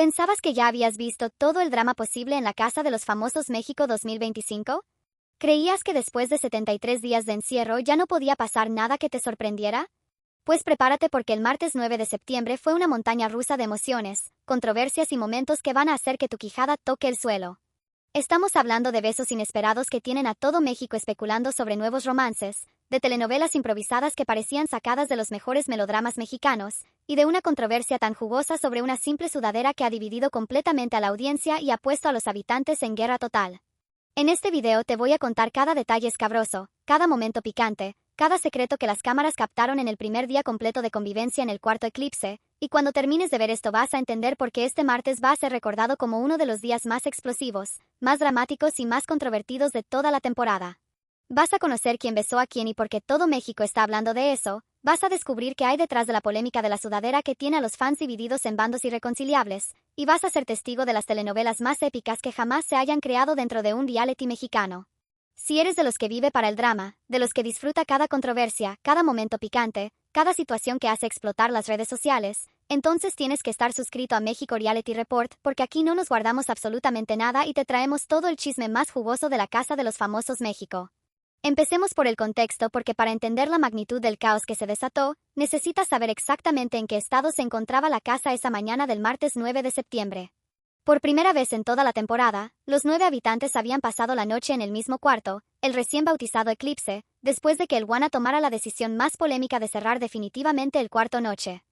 ¿Pensabas que ya habías visto todo el drama posible en la Casa de los Famosos México 2025? ¿Creías que después de 73 días de encierro ya no podía pasar nada que te sorprendiera? Pues prepárate porque el martes 9 de septiembre fue una montaña rusa de emociones, controversias y momentos que van a hacer que tu quijada toque el suelo. Estamos hablando de besos inesperados que tienen a todo México especulando sobre nuevos romances, de telenovelas improvisadas que parecían sacadas de los mejores melodramas mexicanos, y de una controversia tan jugosa sobre una simple sudadera que ha dividido completamente a la audiencia y ha puesto a los habitantes en guerra total. En este video te voy a contar cada detalle escabroso, cada momento picante, cada secreto que las cámaras captaron en el primer día completo de convivencia en el cuarto eclipse, y cuando termines de ver esto vas a entender por qué este martes va a ser recordado como uno de los días más explosivos, más dramáticos y más controvertidos de toda la temporada. Vas a conocer quién besó a quién y por qué todo México está hablando de eso, vas a descubrir qué hay detrás de la polémica de la sudadera que tiene a los fans divididos en bandos irreconciliables, y vas a ser testigo de las telenovelas más épicas que jamás se hayan creado dentro de un reality mexicano. Si eres de los que vive para el drama, de los que disfruta cada controversia, cada momento picante, cada situación que hace explotar las redes sociales, entonces tienes que estar suscrito a México Reality Report porque aquí no nos guardamos absolutamente nada y te traemos todo el chisme más jugoso de la Casa de los Famosos México. Empecemos por el contexto porque para entender la magnitud del caos que se desató, necesitas saber exactamente en qué estado se encontraba la casa esa mañana del martes 9 de septiembre. Por primera vez en toda la temporada, los 9 habitantes habían pasado la noche en el mismo cuarto, el recién bautizado Eclipse, después de que el Guana tomara la decisión más polémica de cerrar definitivamente el cuarto noche.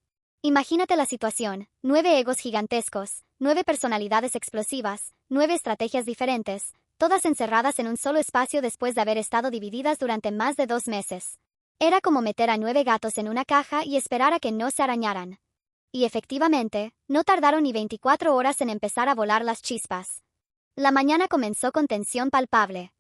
Imagínate la situación, 9 egos gigantescos, 9 personalidades explosivas, 9 estrategias diferentes, todas encerradas en un solo espacio después de haber estado divididas durante más de 2 meses. Era como meter a 9 gatos en una caja y esperar a que no se arañaran. Y efectivamente, no tardaron ni 24 horas en empezar a volar las chispas. La mañana comenzó con tensión palpable.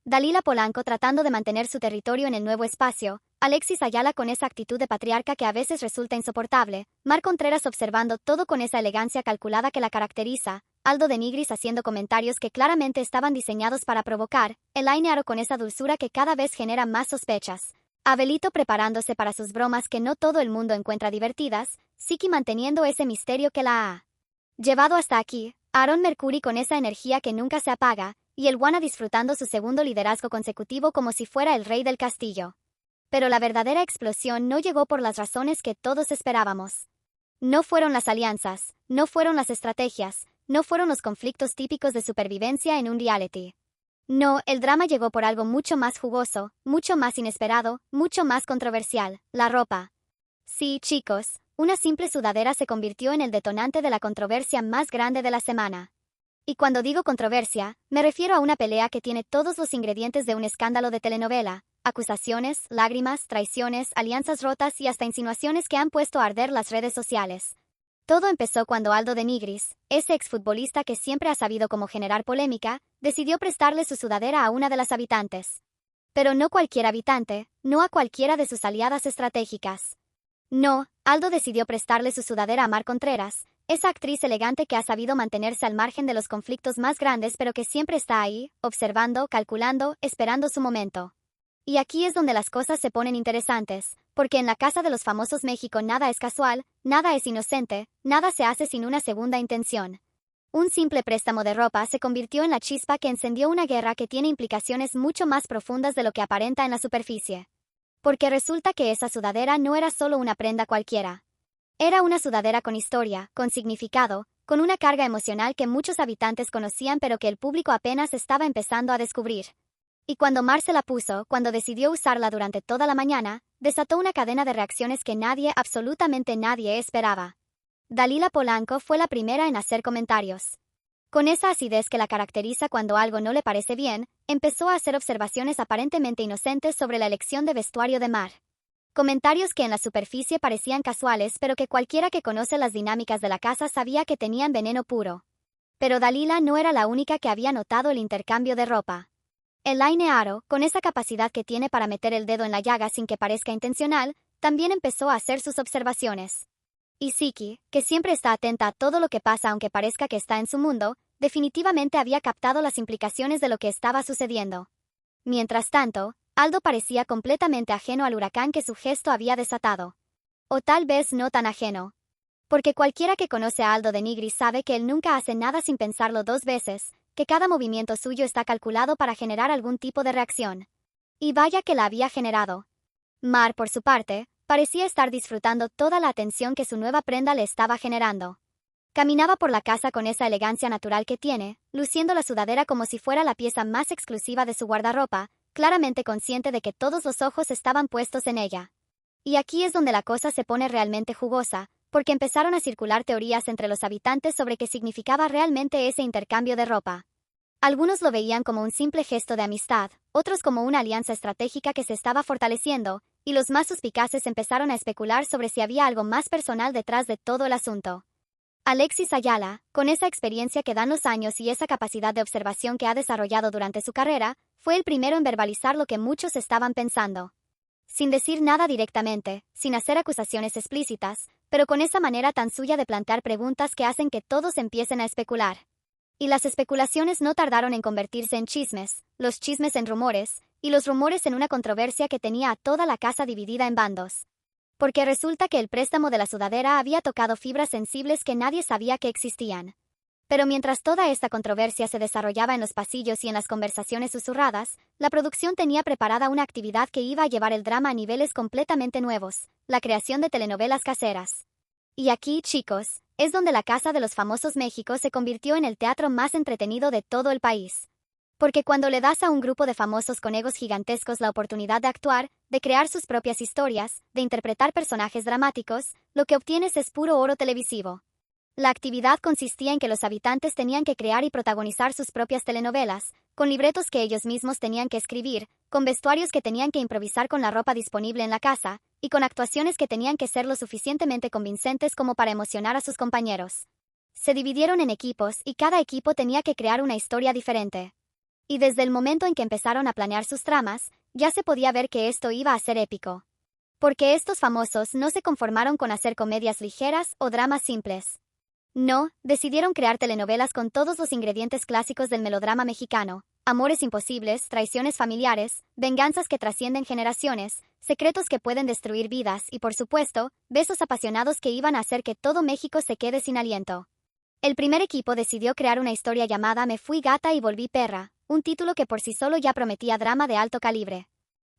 Dalila Polanco tratando de mantener su territorio en el nuevo espacio, Alexis Ayala con esa actitud de patriarca que a veces resulta insoportable, Mar Contreras observando todo con esa elegancia calculada que la caracteriza, Aldo de Nigris haciendo comentarios que claramente estaban diseñados para provocar, Elaine Aro con esa dulzura que cada vez genera más sospechas, Abelito preparándose para sus bromas que no todo el mundo encuentra divertidas, Siki manteniendo ese misterio que la ha llevado hasta aquí, Aaron Mercury con esa energía que nunca se apaga, y el Guana disfrutando su segundo liderazgo consecutivo como si fuera el rey del castillo. Pero la verdadera explosión no llegó por las razones que todos esperábamos. No fueron las alianzas, no fueron las estrategias, no fueron los conflictos típicos de supervivencia en un reality. No, el drama llegó por algo mucho más jugoso, mucho más inesperado, mucho más controversial, la ropa. Sí, chicos, una simple sudadera se convirtió en el detonante de la controversia más grande de la semana. Y cuando digo controversia, me refiero a una pelea que tiene todos los ingredientes de un escándalo de telenovela, acusaciones, lágrimas, traiciones, alianzas rotas y hasta insinuaciones que han puesto a arder las redes sociales. Todo empezó cuando Aldo de Nigris, ese exfutbolista que siempre ha sabido cómo generar polémica, decidió prestarle su sudadera a una de las habitantes. Pero no cualquier habitante, no a cualquiera de sus aliadas estratégicas. No, Aldo decidió prestarle su sudadera a Mar Contreras, esa actriz elegante que ha sabido mantenerse al margen de los conflictos más grandes pero que siempre está ahí, observando, calculando, esperando su momento. Y aquí es donde las cosas se ponen interesantes, porque en la Casa de los Famosos México nada es casual, nada es inocente, nada se hace sin una segunda intención. Un simple préstamo de ropa se convirtió en la chispa que encendió una guerra que tiene implicaciones mucho más profundas de lo que aparenta en la superficie. Porque resulta que esa sudadera no era solo una prenda cualquiera. Era una sudadera con historia, con significado, con una carga emocional que muchos habitantes conocían pero que el público apenas estaba empezando a descubrir. Y cuando Mar se la puso, cuando decidió usarla durante toda la mañana, desató una cadena de reacciones que nadie, absolutamente nadie esperaba. Dalila Polanco fue la primera en hacer comentarios. Con esa acidez que la caracteriza cuando algo no le parece bien, empezó a hacer observaciones aparentemente inocentes sobre la elección de vestuario de Mar. Comentarios que en la superficie parecían casuales pero que cualquiera que conoce las dinámicas de la casa sabía que tenían veneno puro. Pero Dalila no era la única que había notado el intercambio de ropa. Elaine Aro, con esa capacidad que tiene para meter el dedo en la llaga sin que parezca intencional, también empezó a hacer sus observaciones. Y Siki, que siempre está atenta a todo lo que pasa aunque parezca que está en su mundo, definitivamente había captado las implicaciones de lo que estaba sucediendo. Mientras tanto, Aldo parecía completamente ajeno al huracán que su gesto había desatado. O tal vez no tan ajeno. Porque cualquiera que conoce a Aldo de Nigris sabe que él nunca hace nada sin pensarlo dos veces, que cada movimiento suyo está calculado para generar algún tipo de reacción. Y vaya que la había generado. Mar, por su parte, parecía estar disfrutando toda la atención que su nueva prenda le estaba generando. Caminaba por la casa con esa elegancia natural que tiene, luciendo la sudadera como si fuera la pieza más exclusiva de su guardarropa, claramente consciente de que todos los ojos estaban puestos en ella. Y aquí es donde la cosa se pone realmente jugosa, porque empezaron a circular teorías entre los habitantes sobre qué significaba realmente ese intercambio de ropa. Algunos lo veían como un simple gesto de amistad, otros como una alianza estratégica que se estaba fortaleciendo, y los más suspicaces empezaron a especular sobre si había algo más personal detrás de todo el asunto. Alexis Ayala, con esa experiencia que dan los años y esa capacidad de observación que ha desarrollado durante su carrera, fue el primero en verbalizar lo que muchos estaban pensando. Sin decir nada directamente, sin hacer acusaciones explícitas, pero con esa manera tan suya de plantear preguntas que hacen que todos empiecen a especular. Y las especulaciones no tardaron en convertirse en chismes, los chismes en rumores, y los rumores en una controversia que tenía a toda la casa dividida en bandos. Porque resulta que el préstamo de la sudadera había tocado fibras sensibles que nadie sabía que existían. Pero mientras toda esta controversia se desarrollaba en los pasillos y en las conversaciones susurradas, la producción tenía preparada una actividad que iba a llevar el drama a niveles completamente nuevos, la creación de telenovelas caseras. Y aquí, chicos, es donde la Casa de los Famosos México se convirtió en el teatro más entretenido de todo el país. Porque cuando le das a un grupo de famosos con egos gigantescos la oportunidad de actuar, de crear sus propias historias, de interpretar personajes dramáticos, lo que obtienes es puro oro televisivo. La actividad consistía en que los habitantes tenían que crear y protagonizar sus propias telenovelas, con libretos que ellos mismos tenían que escribir, con vestuarios que tenían que improvisar con la ropa disponible en la casa, y con actuaciones que tenían que ser lo suficientemente convincentes como para emocionar a sus compañeros. Se dividieron en equipos y cada equipo tenía que crear una historia diferente. Y desde el momento en que empezaron a planear sus tramas, ya se podía ver que esto iba a ser épico. Porque estos famosos no se conformaron con hacer comedias ligeras o dramas simples. No, decidieron crear telenovelas con todos los ingredientes clásicos del melodrama mexicano: amores imposibles, traiciones familiares, venganzas que trascienden generaciones, secretos que pueden destruir vidas y, por supuesto, besos apasionados que iban a hacer que todo México se quede sin aliento. El primer equipo decidió crear una historia llamada Me fui gata y volví perra, un título que por sí solo ya prometía drama de alto calibre.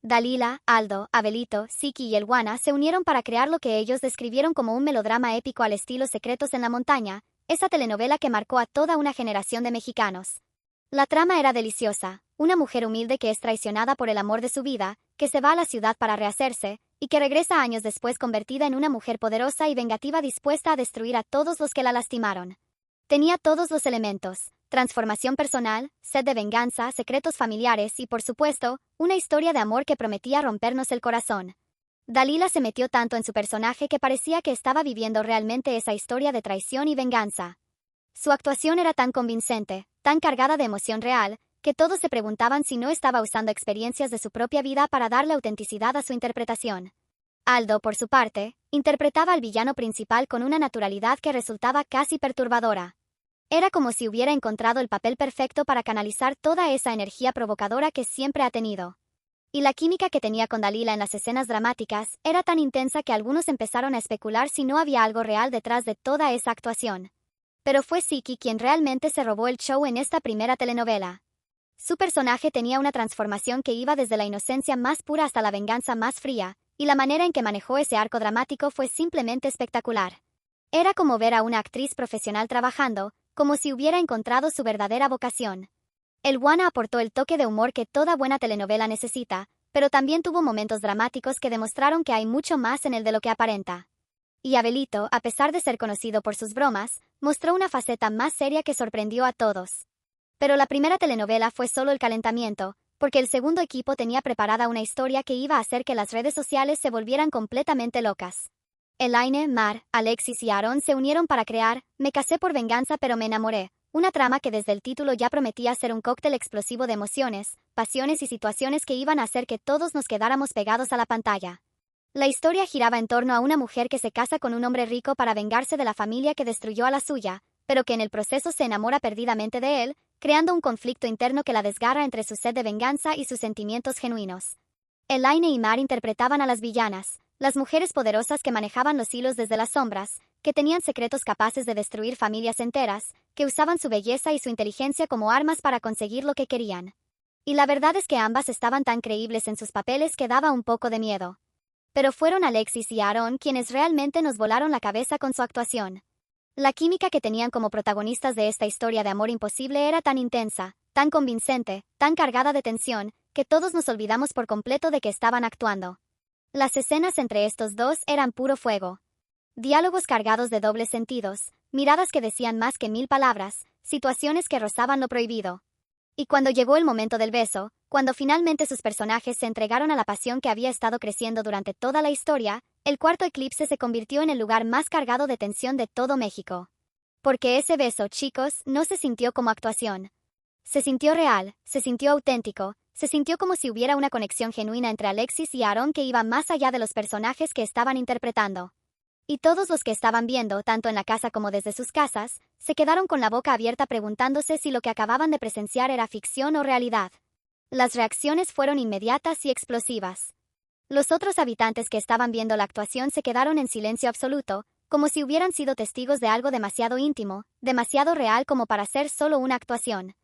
Dalila, Aldo, Abelito, Siki y el Guana se unieron para crear lo que ellos describieron como un melodrama épico al estilo Secretos en la Montaña, esa telenovela que marcó a toda una generación de mexicanos. La trama era deliciosa: una mujer humilde que es traicionada por el amor de su vida, que se va a la ciudad para rehacerse, y que regresa años después convertida en una mujer poderosa y vengativa dispuesta a destruir a todos los que la lastimaron. Tenía todos los elementos: transformación personal, sed de venganza, secretos familiares y, por supuesto, una historia de amor que prometía rompernos el corazón. Dalila se metió tanto en su personaje que parecía que estaba viviendo realmente esa historia de traición y venganza. Su actuación era tan convincente, tan cargada de emoción real, que todos se preguntaban si no estaba usando experiencias de su propia vida para darle autenticidad a su interpretación. Aldo, por su parte, interpretaba al villano principal con una naturalidad que resultaba casi perturbadora. Era como si hubiera encontrado el papel perfecto para canalizar toda esa energía provocadora que siempre ha tenido. Y la química que tenía con Dalila en las escenas dramáticas era tan intensa que algunos empezaron a especular si no había algo real detrás de toda esa actuación. Pero fue Siki quien realmente se robó el show en esta primera telenovela. Su personaje tenía una transformación que iba desde la inocencia más pura hasta la venganza más fría, y la manera en que manejó ese arco dramático fue simplemente espectacular. Era como ver a una actriz profesional trabajando, como si hubiera encontrado su verdadera vocación. El Guana aportó el toque de humor que toda buena telenovela necesita, pero también tuvo momentos dramáticos que demostraron que hay mucho más en él de lo que aparenta. Y Abelito, a pesar de ser conocido por sus bromas, mostró una faceta más seria que sorprendió a todos. Pero la primera telenovela fue solo el calentamiento, porque el segundo equipo tenía preparada una historia que iba a hacer que las redes sociales se volvieran completamente locas. Elaine, Mar, Alexis y Aaron se unieron para crear Me casé por venganza pero me enamoré, una trama que desde el título ya prometía ser un cóctel explosivo de emociones, pasiones y situaciones que iban a hacer que todos nos quedáramos pegados a la pantalla. La historia giraba en torno a una mujer que se casa con un hombre rico para vengarse de la familia que destruyó a la suya, pero que en el proceso se enamora perdidamente de él, creando un conflicto interno que la desgarra entre su sed de venganza y sus sentimientos genuinos. Elaine y Mar interpretaban a las villanas, las mujeres poderosas que manejaban los hilos desde las sombras, que tenían secretos capaces de destruir familias enteras, que usaban su belleza y su inteligencia como armas para conseguir lo que querían. Y la verdad es que ambas estaban tan creíbles en sus papeles que daba un poco de miedo. Pero fueron Alexis y Aaron quienes realmente nos volaron la cabeza con su actuación. La química que tenían como protagonistas de esta historia de amor imposible era tan intensa, tan convincente, tan cargada de tensión, que todos nos olvidamos por completo de que estaban actuando. Las escenas entre estos dos eran puro fuego. Diálogos cargados de dobles sentidos, miradas que decían más que 1000 palabras, situaciones que rozaban lo prohibido. Y cuando llegó el momento del beso, cuando finalmente sus personajes se entregaron a la pasión que había estado creciendo durante toda la historia, el cuarto eclipse se convirtió en el lugar más cargado de tensión de todo México. Porque ese beso, chicos, no se sintió como actuación. Se sintió real, se sintió auténtico, se sintió como si hubiera una conexión genuina entre Alexis y Aaron que iba más allá de los personajes que estaban interpretando. Y todos los que estaban viendo, tanto en la casa como desde sus casas, se quedaron con la boca abierta preguntándose si lo que acababan de presenciar era ficción o realidad. Las reacciones fueron inmediatas y explosivas. Los otros habitantes que estaban viendo la actuación se quedaron en silencio absoluto, como si hubieran sido testigos de algo demasiado íntimo, demasiado real como para ser solo una actuación.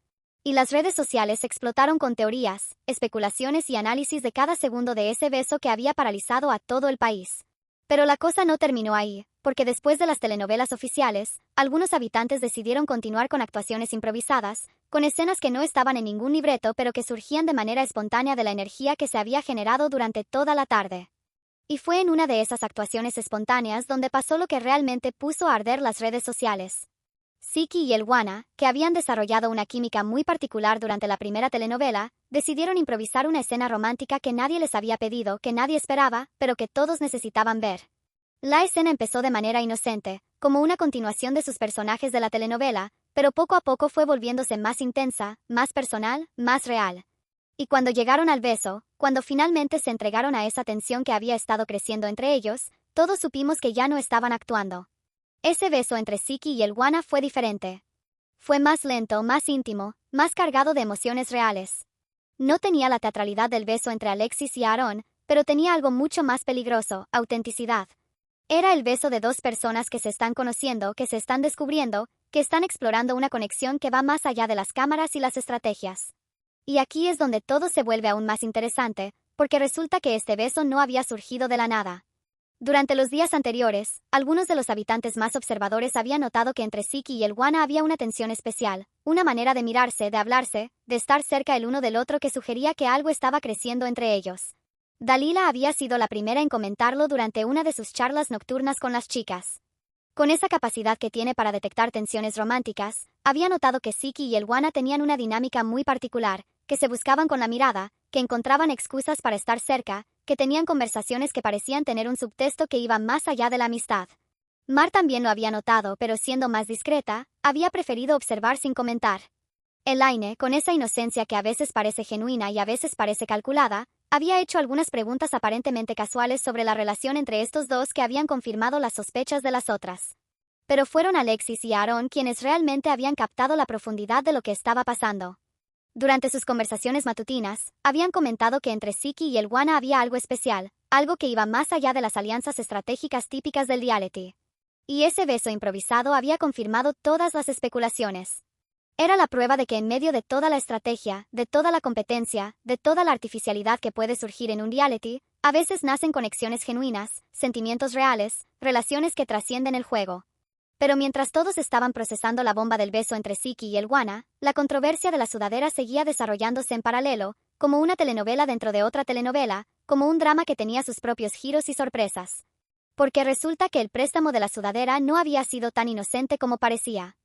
Y las redes sociales explotaron con teorías, especulaciones y análisis de cada segundo de ese beso que había paralizado a todo el país. Pero la cosa no terminó ahí, porque después de las telenovelas oficiales, algunos habitantes decidieron continuar con actuaciones improvisadas, con escenas que no estaban en ningún libreto pero que surgían de manera espontánea de la energía que se había generado durante toda la tarde. Y fue en una de esas actuaciones espontáneas donde pasó lo que realmente puso a arder las redes sociales. Siki y el Guana, que habían desarrollado una química muy particular durante la primera telenovela, decidieron improvisar una escena romántica que nadie les había pedido, que nadie esperaba, pero que todos necesitaban ver. La escena empezó de manera inocente, como una continuación de sus personajes de la telenovela, pero poco a poco fue volviéndose más intensa, más personal, más real. Y cuando llegaron al beso, cuando finalmente se entregaron a esa tensión que había estado creciendo entre ellos, todos supimos que ya no estaban actuando. Ese beso entre Siki y el Guana fue diferente. Fue más lento, más íntimo, más cargado de emociones reales. No tenía la teatralidad del beso entre Alexis y Aaron, pero tenía algo mucho más peligroso, autenticidad. Era el beso de dos personas que se están conociendo, que se están descubriendo, que están explorando una conexión que va más allá de las cámaras y las estrategias. Y aquí es donde todo se vuelve aún más interesante, porque resulta que este beso no había surgido de la nada. Durante los días anteriores, algunos de los habitantes más observadores habían notado que entre Siki y el Guana había una tensión especial, una manera de mirarse, de hablarse, de estar cerca el uno del otro que sugería que algo estaba creciendo entre ellos. Dalila había sido la primera en comentarlo durante una de sus charlas nocturnas con las chicas. Con esa capacidad que tiene para detectar tensiones románticas, había notado que Siki y el Guana tenían una dinámica muy particular, que se buscaban con la mirada, que encontraban excusas para estar cerca, que tenían conversaciones que parecían tener un subtexto que iba más allá de la amistad. Mar también lo había notado, pero siendo más discreta, había preferido observar sin comentar. Elaine, con esa inocencia que a veces parece genuina y a veces parece calculada, había hecho algunas preguntas aparentemente casuales sobre la relación entre estos dos que habían confirmado las sospechas de las otras. Pero fueron Alexis y Aaron quienes realmente habían captado la profundidad de lo que estaba pasando. Durante sus conversaciones matutinas, habían comentado que entre Siki y el Guana había algo especial, algo que iba más allá de las alianzas estratégicas típicas del reality. Y ese beso improvisado había confirmado todas las especulaciones. Era la prueba de que en medio de toda la estrategia, de toda la competencia, de toda la artificialidad que puede surgir en un reality, a veces nacen conexiones genuinas, sentimientos reales, relaciones que trascienden el juego. Pero mientras todos estaban procesando la bomba del beso entre Siki y el Guana, la controversia de la sudadera seguía desarrollándose en paralelo, como una telenovela dentro de otra telenovela, como un drama que tenía sus propios giros y sorpresas. Porque resulta que el préstamo de la sudadera no había sido tan inocente como parecía.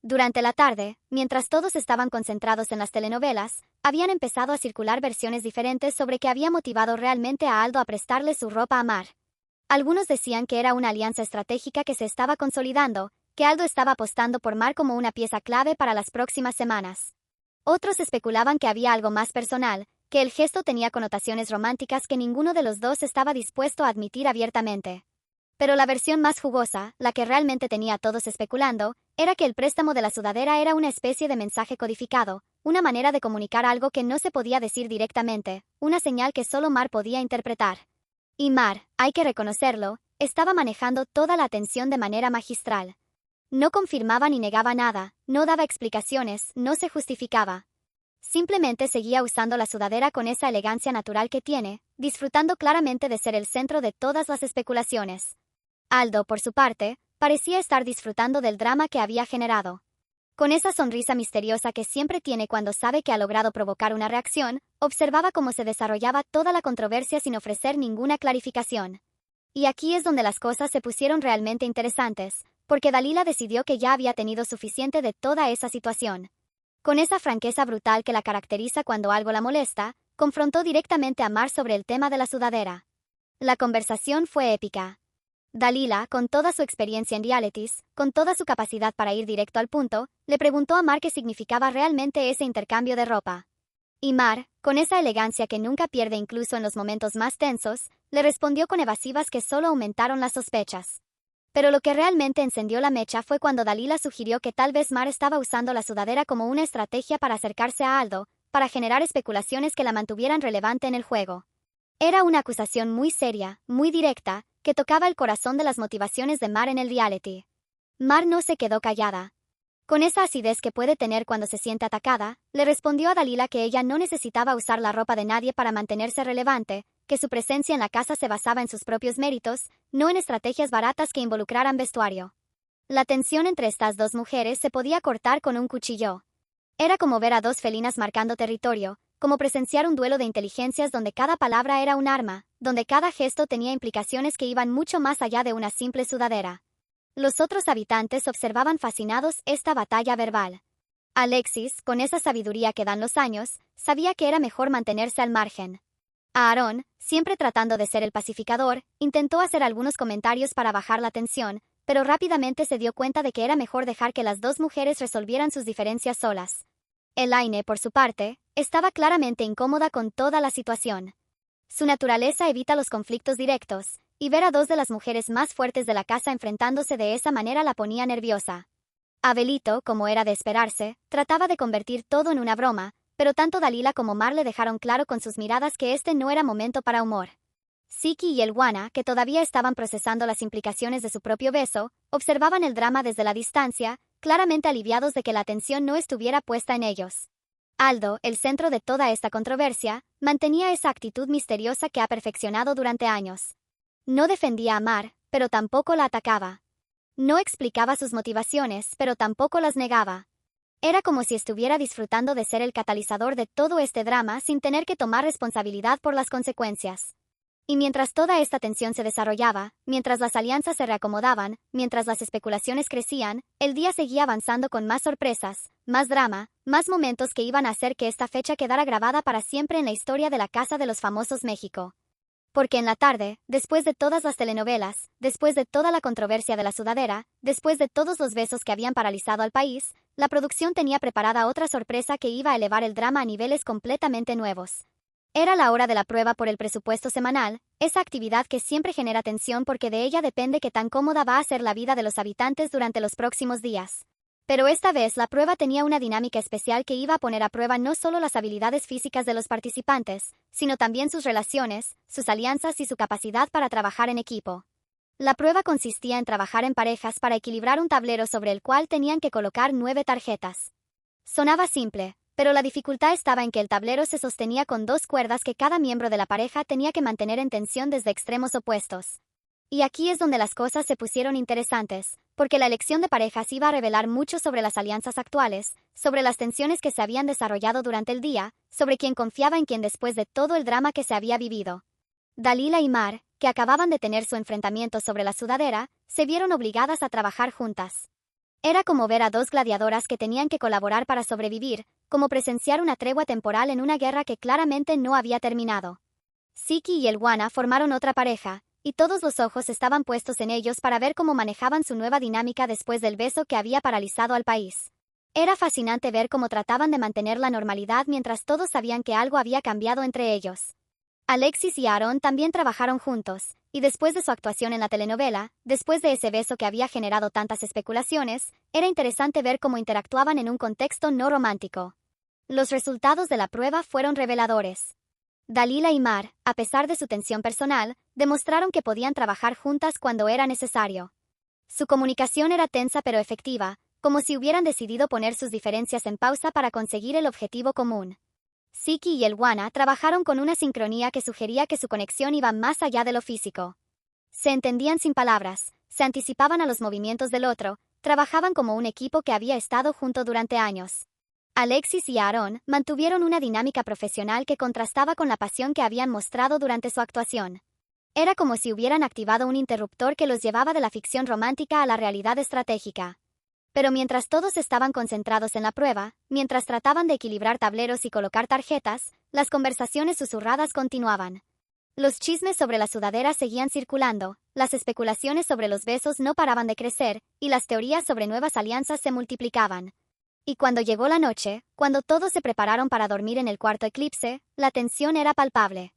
Durante la tarde, mientras todos estaban concentrados en las telenovelas, habían empezado a circular versiones diferentes sobre qué había motivado realmente a Aldo a prestarle su ropa a Mar. Algunos decían que era una alianza estratégica que se estaba consolidando, que Aldo estaba apostando por Mar como una pieza clave para las próximas semanas. Otros especulaban que había algo más personal, que el gesto tenía connotaciones románticas que ninguno de los dos estaba dispuesto a admitir abiertamente. Pero la versión más jugosa, la que realmente tenía a todos especulando, era que el préstamo de la sudadera era una especie de mensaje codificado, una manera de comunicar algo que no se podía decir directamente, una señal que solo Mar podía interpretar. Y Mar, hay que reconocerlo, estaba manejando toda la atención de manera magistral. No confirmaba ni negaba nada, no daba explicaciones, no se justificaba. Simplemente seguía usando la sudadera con esa elegancia natural que tiene, disfrutando claramente de ser el centro de todas las especulaciones. Aldo, por su parte, parecía estar disfrutando del drama que había generado. Con esa sonrisa misteriosa que siempre tiene cuando sabe que ha logrado provocar una reacción, observaba cómo se desarrollaba toda la controversia sin ofrecer ninguna clarificación. Y aquí es donde las cosas se pusieron realmente interesantes, porque Dalila decidió que ya había tenido suficiente de toda esa situación. Con esa franqueza brutal que la caracteriza cuando algo la molesta, confrontó directamente a Mar sobre el tema de la sudadera. La conversación fue épica. Dalila, con toda su experiencia en realities, con toda su capacidad para ir directo al punto, le preguntó a Mar qué significaba realmente ese intercambio de ropa. Y Mar, con esa elegancia que nunca pierde incluso en los momentos más tensos, le respondió con evasivas que solo aumentaron las sospechas. Pero lo que realmente encendió la mecha fue cuando Dalila sugirió que tal vez Mar estaba usando la sudadera como una estrategia para acercarse a Aldo, para generar especulaciones que la mantuvieran relevante en el juego. Era una acusación muy seria, muy directa, que tocaba el corazón de las motivaciones de Mar en el reality. Mar no se quedó callada. Con esa acidez que puede tener cuando se siente atacada, le respondió a Dalila que ella no necesitaba usar la ropa de nadie para mantenerse relevante, que su presencia en la casa se basaba en sus propios méritos, no en estrategias baratas que involucraran vestuario. La tensión entre estas dos mujeres se podía cortar con un cuchillo. Era como ver a dos felinas marcando territorio, como presenciar un duelo de inteligencias donde cada palabra era un arma, donde cada gesto tenía implicaciones que iban mucho más allá de una simple sudadera. Los otros habitantes observaban fascinados esta batalla verbal. Alexis, con esa sabiduría que dan los años, sabía que era mejor mantenerse al margen. Aarón, siempre tratando de ser el pacificador, intentó hacer algunos comentarios para bajar la tensión, pero rápidamente se dio cuenta de que era mejor dejar que las dos mujeres resolvieran sus diferencias solas. Elaine, por su parte, estaba claramente incómoda con toda la situación. Su naturaleza evita los conflictos directos, y ver a dos de las mujeres más fuertes de la casa enfrentándose de esa manera la ponía nerviosa. Abelito, como era de esperarse, trataba de convertir todo en una broma, pero tanto Dalila como Mar le dejaron claro con sus miradas que este no era momento para humor. Siki y el Wana, que todavía estaban procesando las implicaciones de su propio beso, observaban el drama desde la distancia, claramente aliviados de que la atención no estuviera puesta en ellos. Aldo, el centro de toda esta controversia, mantenía esa actitud misteriosa que ha perfeccionado durante años. No defendía a Mar, pero tampoco la atacaba. No explicaba sus motivaciones, pero tampoco las negaba. Era como si estuviera disfrutando de ser el catalizador de todo este drama sin tener que tomar responsabilidad por las consecuencias. Y mientras toda esta tensión se desarrollaba, mientras las alianzas se reacomodaban, mientras las especulaciones crecían, el día seguía avanzando con más sorpresas, más drama, más momentos que iban a hacer que esta fecha quedara grabada para siempre en la historia de la Casa de los Famosos México. Porque en la tarde, después de todas las telenovelas, después de toda la controversia de la sudadera, después de todos los besos que habían paralizado al país, la producción tenía preparada otra sorpresa que iba a elevar el drama a niveles completamente nuevos. Era la hora de la prueba por el presupuesto semanal, esa actividad que siempre genera tensión porque de ella depende qué tan cómoda va a ser la vida de los habitantes durante los próximos días. Pero esta vez la prueba tenía una dinámica especial que iba a poner a prueba no solo las habilidades físicas de los participantes, sino también sus relaciones, sus alianzas y su capacidad para trabajar en equipo. La prueba consistía en trabajar en parejas para equilibrar un tablero sobre el cual tenían que colocar 9 tarjetas. Sonaba simple, pero la dificultad estaba en que el tablero se sostenía con 2 cuerdas que cada miembro de la pareja tenía que mantener en tensión desde extremos opuestos. Y aquí es donde las cosas se pusieron interesantes, porque la elección de parejas iba a revelar mucho sobre las alianzas actuales, sobre las tensiones que se habían desarrollado durante el día, sobre quién confiaba en quién después de todo el drama que se había vivido. Dalila y Mar, que acababan de tener su enfrentamiento sobre la sudadera, se vieron obligadas a trabajar juntas. Era como ver a 2 gladiadoras que tenían que colaborar para sobrevivir, como presenciar una tregua temporal en una guerra que claramente no había terminado. Siki y el Wana formaron otra pareja, y todos los ojos estaban puestos en ellos para ver cómo manejaban su nueva dinámica después del beso que había paralizado al país. Era fascinante ver cómo trataban de mantener la normalidad mientras todos sabían que algo había cambiado entre ellos. Alexis y Aarón también trabajaron juntos, y después de su actuación en la telenovela, después de ese beso que había generado tantas especulaciones, era interesante ver cómo interactuaban en un contexto no romántico. Los resultados de la prueba fueron reveladores. Dalila y Mar, a pesar de su tensión personal, demostraron que podían trabajar juntas cuando era necesario. Su comunicación era tensa pero efectiva, como si hubieran decidido poner sus diferencias en pausa para conseguir el objetivo común. Siki y Elwana trabajaron con una sincronía que sugería que su conexión iba más allá de lo físico. Se entendían sin palabras, se anticipaban a los movimientos del otro, trabajaban como un equipo que había estado junto durante años. Alexis y Aaron mantuvieron una dinámica profesional que contrastaba con la pasión que habían mostrado durante su actuación. Era como si hubieran activado un interruptor que los llevaba de la ficción romántica a la realidad estratégica. Pero mientras todos estaban concentrados en la prueba, mientras trataban de equilibrar tableros y colocar tarjetas, las conversaciones susurradas continuaban. Los chismes sobre la sudadera seguían circulando, las especulaciones sobre los besos no paraban de crecer, y las teorías sobre nuevas alianzas se multiplicaban. Y cuando llegó la noche, cuando todos se prepararon para dormir en el cuarto eclipse, la tensión era palpable.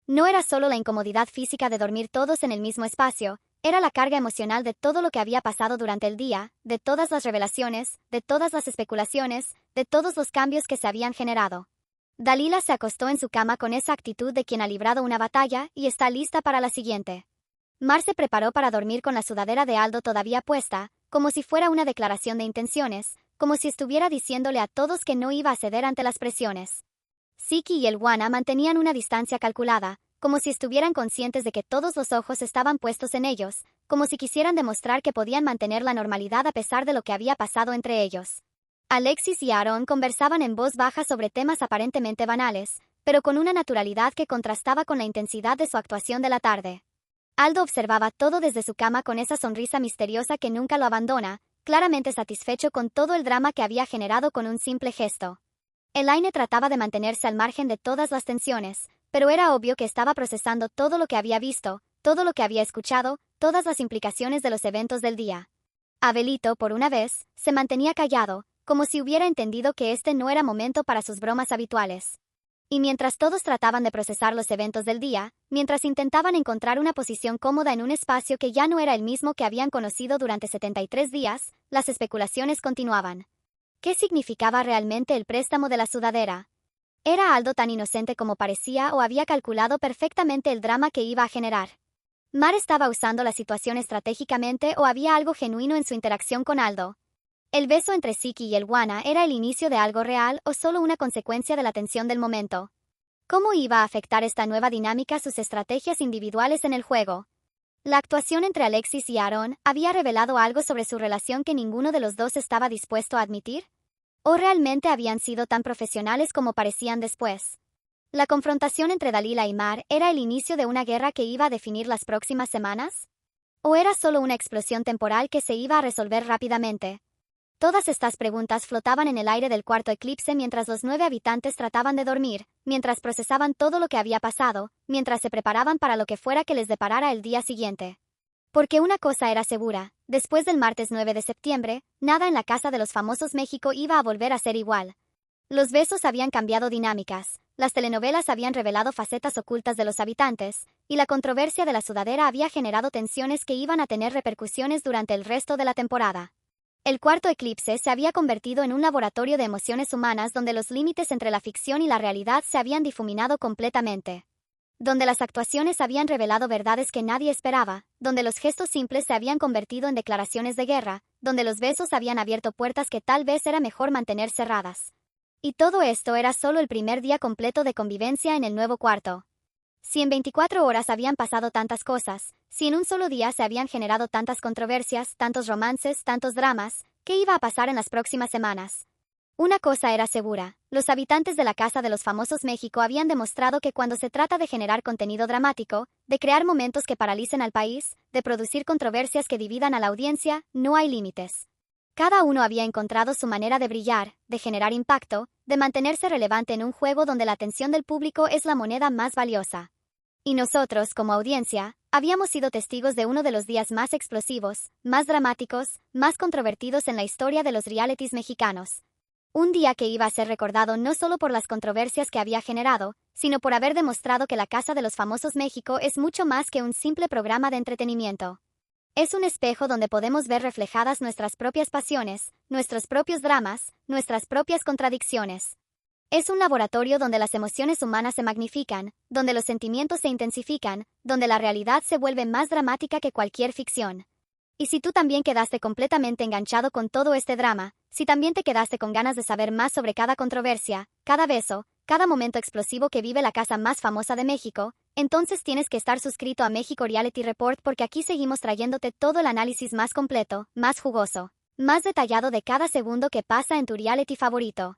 No era solo la incomodidad física de dormir todos en el mismo espacio, era la carga emocional de todo lo que había pasado durante el día, de todas las revelaciones, de todas las especulaciones, de todos los cambios que se habían generado. Dalila se acostó en su cama con esa actitud de quien ha librado una batalla y está lista para la siguiente. Mar se preparó para dormir con la sudadera de Aldo todavía puesta, como si fuera una declaración de intenciones, como si estuviera diciéndole a todos que no iba a ceder ante las presiones. Siki y Elwana mantenían una distancia calculada, como si estuvieran conscientes de que todos los ojos estaban puestos en ellos, como si quisieran demostrar que podían mantener la normalidad a pesar de lo que había pasado entre ellos. Alexis y Aaron conversaban en voz baja sobre temas aparentemente banales, pero con una naturalidad que contrastaba con la intensidad de su actuación de la tarde. Aldo observaba todo desde su cama con esa sonrisa misteriosa que nunca lo abandona, claramente satisfecho con todo el drama que había generado con un simple gesto. Elaine trataba de mantenerse al margen de todas las tensiones, pero era obvio que estaba procesando todo lo que había visto, todo lo que había escuchado, todas las implicaciones de los eventos del día. Abelito, por una vez, se mantenía callado, como si hubiera entendido que este no era momento para sus bromas habituales. Y mientras todos trataban de procesar los eventos del día, mientras intentaban encontrar una posición cómoda en un espacio que ya no era el mismo que habían conocido durante 73 días, las especulaciones continuaban. ¿Qué significaba realmente el préstamo de la sudadera? ¿Era Aldo tan inocente como parecía o había calculado perfectamente el drama que iba a generar? ¿Mar estaba usando la situación estratégicamente o había algo genuino en su interacción con Aldo? ¿El beso entre Siki y Elwana era el inicio de algo real o solo una consecuencia de la tensión del momento? ¿Cómo iba a afectar esta nueva dinámica sus estrategias individuales en el juego? La actuación entre Alexis y Aaron había revelado algo sobre su relación que ninguno de los dos estaba dispuesto a admitir. ¿O realmente habían sido tan profesionales como parecían después? ¿La confrontación entre Dalila y Mar era el inicio de una guerra que iba a definir las próximas semanas? ¿O era solo una explosión temporal que se iba a resolver rápidamente? Todas estas preguntas flotaban en el aire del cuarto eclipse mientras los 9 habitantes trataban de dormir, mientras procesaban todo lo que había pasado, mientras se preparaban para lo que fuera que les deparara el día siguiente. Porque una cosa era segura, después del martes 9 de septiembre, nada en la casa de los famosos México iba a volver a ser igual. Los besos habían cambiado dinámicas, las telenovelas habían revelado facetas ocultas de los habitantes, y la controversia de la sudadera había generado tensiones que iban a tener repercusiones durante el resto de la temporada. El cuarto eclipse se había convertido en un laboratorio de emociones humanas donde los límites entre la ficción y la realidad se habían difuminado completamente. Donde las actuaciones habían revelado verdades que nadie esperaba, donde los gestos simples se habían convertido en declaraciones de guerra, donde los besos habían abierto puertas que tal vez era mejor mantener cerradas. Y todo esto era solo el primer día completo de convivencia en el nuevo cuarto. Si en 24 horas habían pasado tantas cosas, si en un solo día se habían generado tantas controversias, tantos romances, tantos dramas, ¿qué iba a pasar en las próximas semanas? Una cosa era segura, los habitantes de la Casa de los Famosos México habían demostrado que cuando se trata de generar contenido dramático, de crear momentos que paralicen al país, de producir controversias que dividan a la audiencia, no hay límites. Cada uno había encontrado su manera de brillar, de generar impacto, de mantenerse relevante en un juego donde la atención del público es la moneda más valiosa. Y nosotros, como audiencia, habíamos sido testigos de uno de los días más explosivos, más dramáticos, más controvertidos en la historia de los realities mexicanos. Un día que iba a ser recordado no solo por las controversias que había generado, sino por haber demostrado que la Casa de los Famosos México es mucho más que un simple programa de entretenimiento. Es un espejo donde podemos ver reflejadas nuestras propias pasiones, nuestros propios dramas, nuestras propias contradicciones. Es un laboratorio donde las emociones humanas se magnifican, donde los sentimientos se intensifican, donde la realidad se vuelve más dramática que cualquier ficción. Y si tú también quedaste completamente enganchado con todo este drama, si también te quedaste con ganas de saber más sobre cada controversia, cada beso, cada momento explosivo que vive la casa más famosa de México, entonces tienes que estar suscrito a México Reality Report porque aquí seguimos trayéndote todo el análisis más completo, más jugoso, más detallado de cada segundo que pasa en tu reality favorito.